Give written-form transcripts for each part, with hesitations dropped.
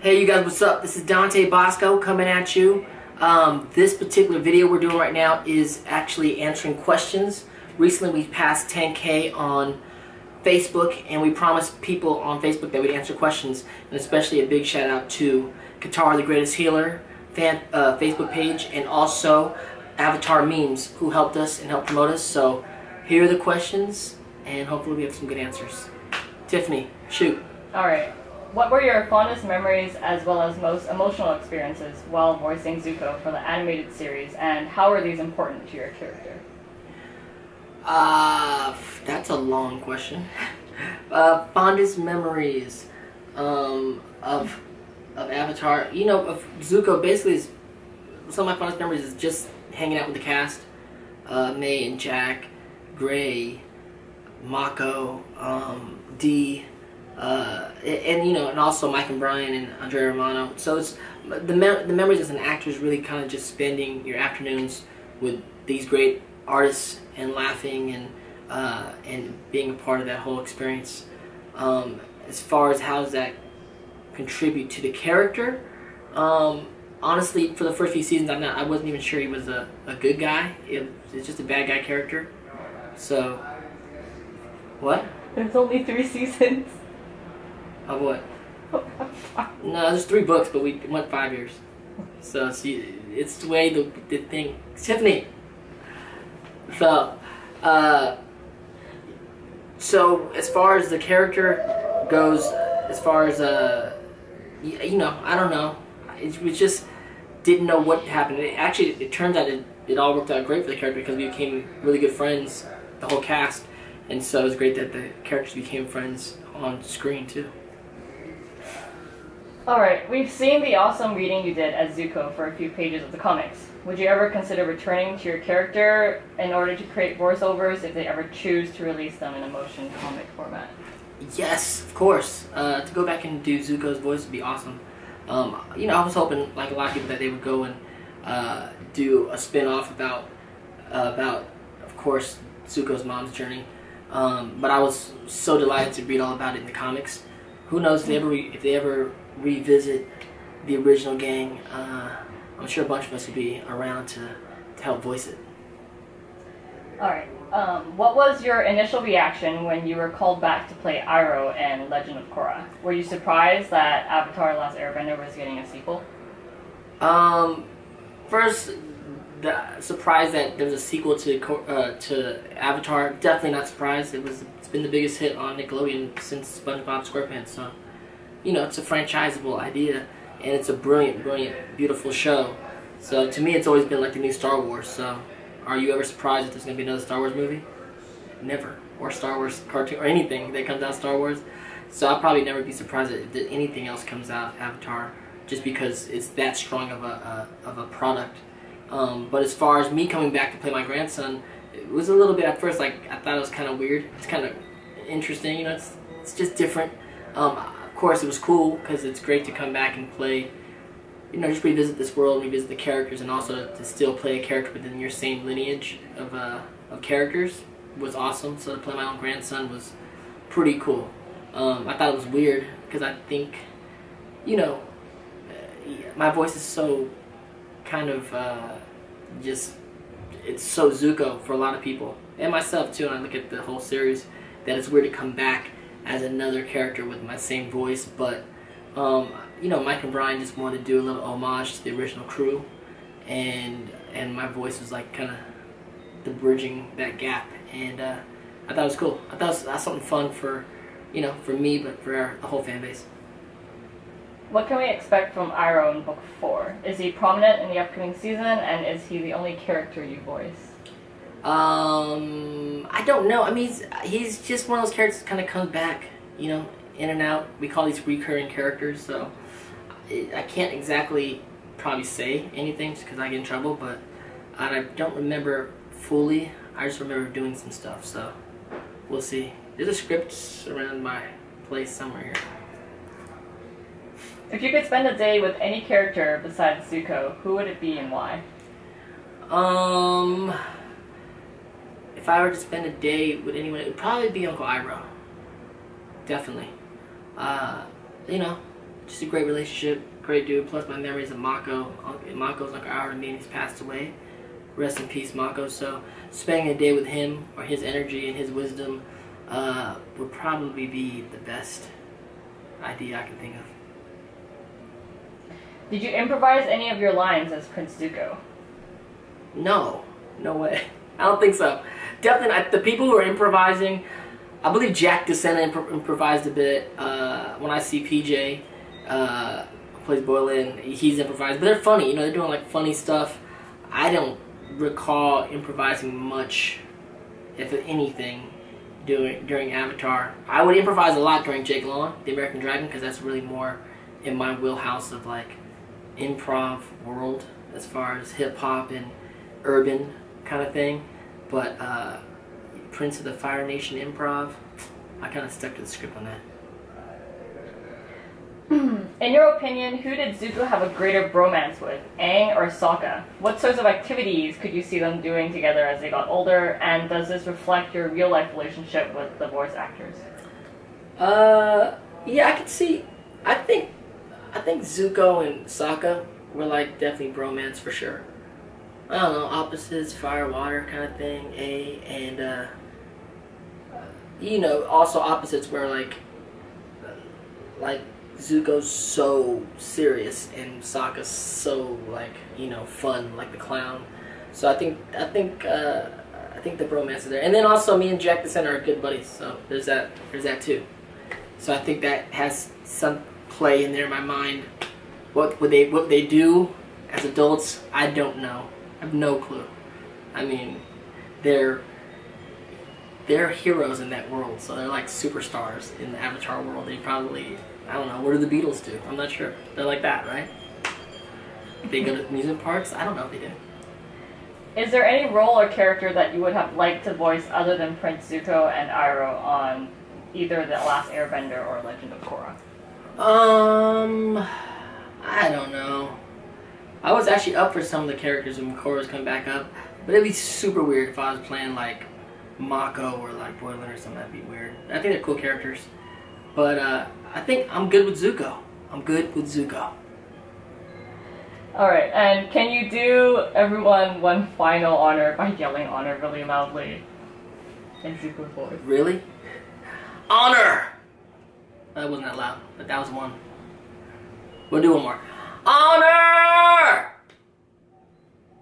Hey you guys, what's up? This is Dante Basco coming at you. This particular video we're doing right now is actually answering questions. Recently we passed 10K on Facebook, and we promised people on Facebook that we'd answer questions, and especially a big shout out to Qatar the Greatest Healer Facebook page, and also Avatar Memes, who helped us and helped promote us. So here are the questions, and hopefully we have some good answers. Tiffany, shoot. Alright. What were your fondest memories as well as most emotional experiences while voicing Zuko for the animated series, and how are these important to your character? That's a long question. Fondest memories of Avatar. You know, of Zuko, basically is, some of my fondest memories is just hanging out with the cast. May and Jack, Gray, Mako, Dee, and you know, and also Mike and Brian and Andre Romano. So it's the memories as an actor is really kind of just spending your afternoons with these great artists and laughing and being a part of that whole experience. As far as how does that contribute to the character, honestly, for the first few seasons, I wasn't even sure he was a good guy. It's just a bad guy character. So, what? There's only 3 seasons. Of what? No, there's 3 books, but we went 5 years. So, see, it's the way the thing. Tiffany. So as far as the character goes, as far as you know, I don't know. We just didn't know what happened. It turns out it all worked out great for the character because we became really good friends, the whole cast, and so it was great that the characters became friends on screen too. Alright, we've seen the awesome reading you did as Zuko for a few pages of the comics. Would you ever consider returning to your character in order to create voiceovers if they ever choose to release them in a motion comic format? Yes, of course. To go back and do Zuko's voice would be awesome. You know, I was hoping, like a lot of people, that they would go and do a spin-off about, of course, Zuko's mom's journey. But I was so delighted to read all about it in the comics. Who knows if they ever revisit the original gang. I'm sure a bunch of us would be around to help voice it. Alright, what was your initial reaction when you were called back to play Iroh in Legend of Korra? Were you surprised that Avatar: The Last Airbender was getting a sequel? First, the surprise that there's a sequel to Avatar. Definitely not surprised. It's been the biggest hit on Nickelodeon since SpongeBob SquarePants. So, you know, it's a franchisable idea, and it's a brilliant, beautiful show. So to me, it's always been like the new Star Wars. So, are you ever surprised that there's going to be another Star Wars movie? Never. Or Star Wars cartoon, or anything that comes out of Star Wars. So I'll probably never be surprised that anything else comes out of Avatar, just because it's that strong of a product. But as far as me coming back to play my grandson, it was a little bit at first, like, I thought it was kind of weird. It's kind of interesting, you know, it's just different. Of course, it was cool because it's great to come back and play, you know, just revisit this world, revisit the characters, and also to still play a character within your same lineage of characters was awesome. So to play my own grandson was pretty cool. I thought it was weird because I think, you know, my voice is so kind of just, it's so Zuko for a lot of people, and myself too, and I look at the whole series, that it's weird to come back as another character with my same voice. But you know, Mike and Brian just wanted to do a little homage to the original crew, and my voice was like kind of the bridging that gap, and I thought it was cool. I thought that's something fun for, you know, for me, but for the whole fan base. What can we expect from Iroh in Book 4? Is he prominent in the upcoming season, and is he the only character you voice? I don't know. I mean, he's just one of those characters that kind of comes back, you know, in and out. We call these recurring characters, so I can't exactly probably say anything just because I get in trouble, but I don't remember fully. I just remember doing some stuff, so we'll see. There's a script around my place somewhere here. If you could spend a day with any character besides Zuko, who would it be and why? If I were to spend a day with anyone, it would probably be Uncle Iroh. Definitely. You know, just a great relationship, great dude. Plus my memories of Mako. Mako's Uncle Howard and me, and he's passed away. Rest in peace, Mako. So spending a day with him, or his energy and his wisdom, would probably be the best idea I can think of. Did you improvise any of your lines as Prince Zuko? No way. I don't think so. Definitely not. The people who are improvising, I believe Jack DeSena improvised a bit. When I see PJ, who plays Boylan, he's improvised. But they're funny, you know, they're doing like funny stuff. I don't recall improvising much, if anything, during Avatar. I would improvise a lot during Jake Long, The American Dragon, because that's really more in my wheelhouse of like improv world as far as hip-hop and urban kind of thing. But Prince of the Fire Nation improv, I kind of stuck to the script on that. In your opinion, who did Zuko have a greater bromance with, Aang or Sokka? What sorts of activities could you see them doing together as they got older, and does this reflect your real-life relationship with the voice actors? Yeah, I could see. I think Zuko and Sokka were like definitely bromance for sure. I don't know, opposites, fire, water kind of thing. And you know, also opposites where like Zuko's so serious and Sokka's so like, you know, fun, like the clown. So I think the bromance is there. And then also me and Jack DeSena are good buddies, so there's that too. So I think that has some play in there in my mind. What they do as adults, I don't know. I have no clue. I mean, they're heroes in that world, so they're like superstars in the Avatar world. They probably, I don't know, what do the Beatles do? I'm not sure. They're like that, right? They go to amusement parks? I don't know if they do. Is there any role or character that you would have liked to voice other than Prince Zuko and Iroh on either The Last Airbender or Legend of Korra? I don't know. I was actually up for some of the characters when Korra's come back up, but it'd be super weird if I was playing like Mako or like Boylan or something. That'd be weird. I think they're cool characters, but I think I'm good with Zuko. Alright, and can you do everyone one final honor by yelling honor really loudly in Zuko's voice? Really? Honor! That wasn't that loud, but that was one. We'll do one more. Honor!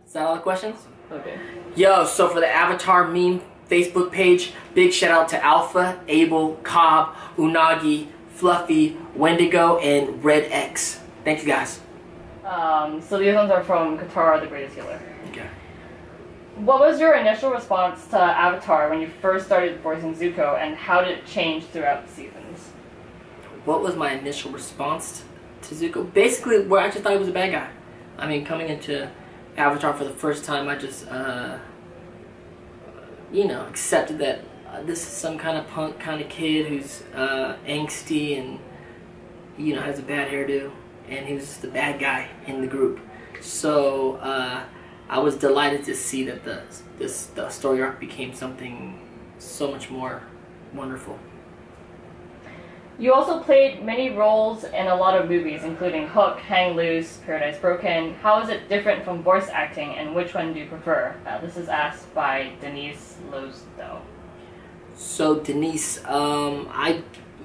Is that all the questions? Okay. Yo, so for the Avatar meme Facebook page, big shout out to Alpha, Abel, Cobb, Unagi, Fluffy, Wendigo, and Red X. Thank you guys. So these ones are from Katara, the Greatest Healer. Okay. What was your initial response to Avatar when you first started voicing Zuko, and how did it change throughout the seasons? What was my initial response to Zuko? Basically, well, I just thought he was a bad guy. I mean, coming into Avatar for the first time, I just, you know, accepted that this is some kind of punk kind of kid who's angsty and, you know, has a bad hairdo, and he was just the bad guy in the group. So I was delighted to see that the story arc became something so much more wonderful. You also played many roles in a lot of movies, including Hook, Hang Loose, Paradise Broken. How is it different from voice acting, and which one do you prefer? This is asked by Denise Losdo. So Denise, I'm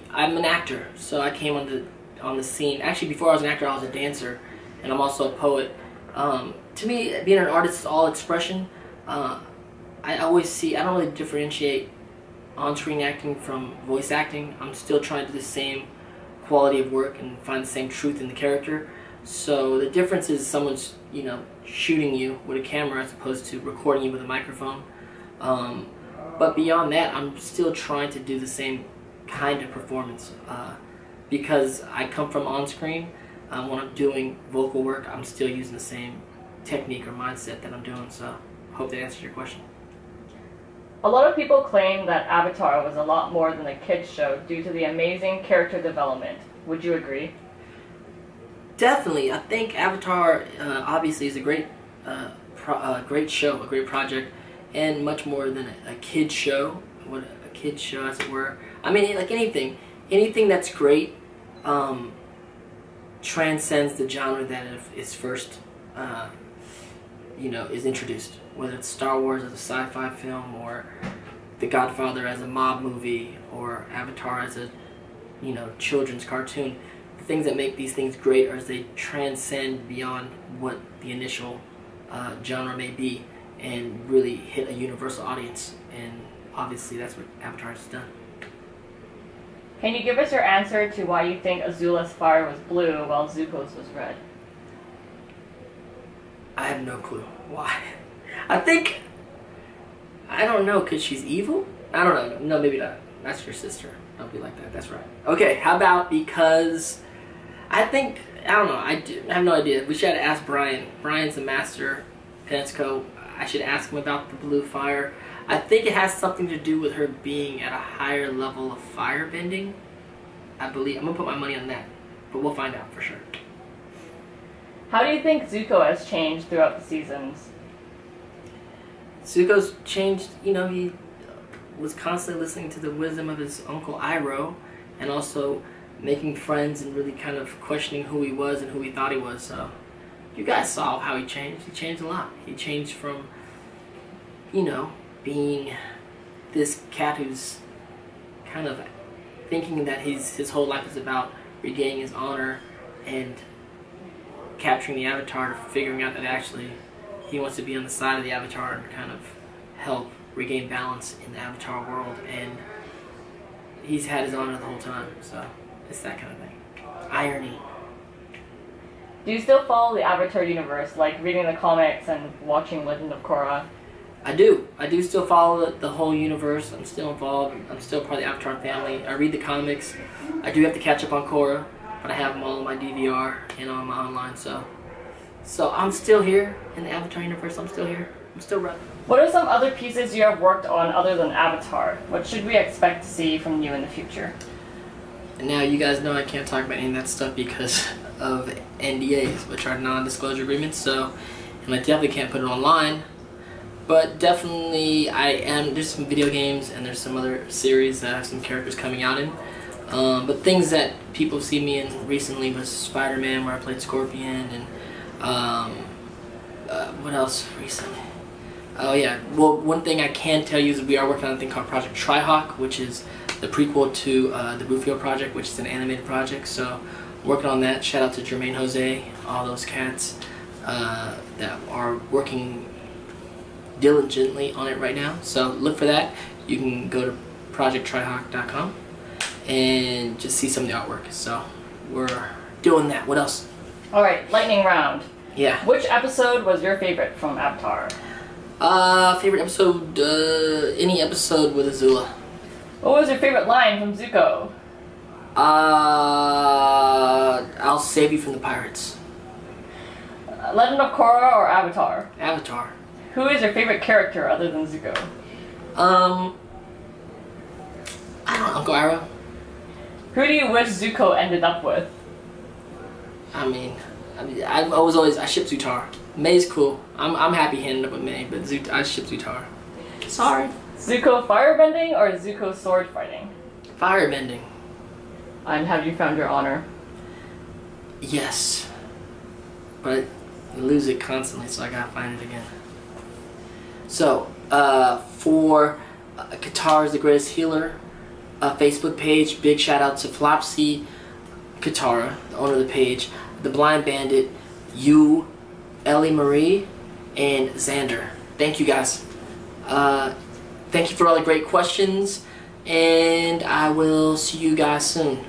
an actor, so I came on the scene. Actually, before I was an actor, I was a dancer, and I'm also a poet. To me, being an artist is all expression. I don't really differentiate on-screen acting from voice acting. I'm still trying to do the same quality of work and find the same truth in the character. So the difference is someone's, you know, shooting you with a camera as opposed to recording you with a microphone. But beyond that, I'm still trying to do the same kind of performance because I come from on-screen. When I'm doing vocal work, I'm still using the same technique or mindset that I'm doing. So hope that answers your question. A lot of people claim that Avatar was a lot more than a kids show due to the amazing character development. Would you agree? Definitely. I think Avatar obviously is a great show, a great project, and much more than a kids show. What a kids show, as it were. I mean, like anything that's great transcends the genre that is first, is introduced. Whether it's Star Wars as a sci-fi film, or The Godfather as a mob movie, or Avatar as a, children's cartoon. The things that make these things great are as they transcend beyond what the initial genre may be and really hit a universal audience. And obviously that's what Avatar has done. Can you give us your answer to why you think Azula's fire was blue while Zuko's was red? I have no clue why. I don't know, because she's evil? I don't know. No, maybe not. That's your sister. Don't be like that. That's right. Okay, how about because I don't know. I have no idea. We should ask Brian. Brian's the master Pensco. I should ask him about the blue fire. I think it has something to do with her being at a higher level of fire bending. I believe. I'm going to put my money on that. But we'll find out for sure. How do you think Zuko has changed throughout the seasons? Zuko's changed, he was constantly listening to the wisdom of his uncle Iroh, and also making friends and really kind of questioning who he was and who he thought he was. So you guys saw how he changed. He changed a lot. He changed from, being this cat who's kind of thinking that his whole life is about regaining his honor and capturing the Avatar, to figuring out that actually he wants to be on the side of the Avatar and kind of help regain balance in the Avatar world. And he's had his honor the whole time, so it's that kind of thing. Irony. Do you still follow the Avatar universe, like reading the comics and watching Legend of Korra? I do. I do still follow the whole universe. I'm still involved. I'm still part of the Avatar family. I read the comics. I do have to catch up on Korra, but I have them all on my DVR and on my online, so I'm still here in the Avatar universe. I'm still here. I'm still running. What are some other pieces you have worked on other than Avatar? What should we expect to see from you in the future? And now you guys know I can't talk about any of that stuff because of NDAs, which are non-disclosure agreements, and I definitely can't put it online. But definitely there's some video games and there's some other series that have some characters coming out in. But things that people see me in recently was Spider-Man, where I played Scorpion, and what else recently? Oh yeah, well, one thing I can tell you is we are working on a thing called Project Trihawk, which is the prequel to the Rufio Project, which is an animated project. So working on that. Shout out to Jermaine Jose, all those cats that are working diligently on it right now. So look for that. You can go to projecttrihawk.com and just see some of the artwork. So we're doing that. What else? Alright, lightning round. Yeah. Which episode was your favorite from Avatar? Favorite episode, any episode with Azula. What was your favorite line from Zuko? I'll save you from the pirates. Legend of Korra or Avatar? Avatar. Who is your favorite character other than Zuko? I don't know, Uncle Iroh. Who do you wish Zuko ended up with? I ship Zutara. May's cool. I'm happy he ended up with May, but I ship Zutara. Sorry. Zuko firebending or Zuko sword fighting? Firebending. And have you found your honor? Yes. But I lose it constantly, so I gotta find it again. So, for Qatar is the Greatest Healer Facebook page, big shout out to Flopsy Katara, the owner of the page, The Blind Bandit, you, Ellie Marie, and Xander. Thank you guys. Thank you for all the great questions, and I will see you guys soon.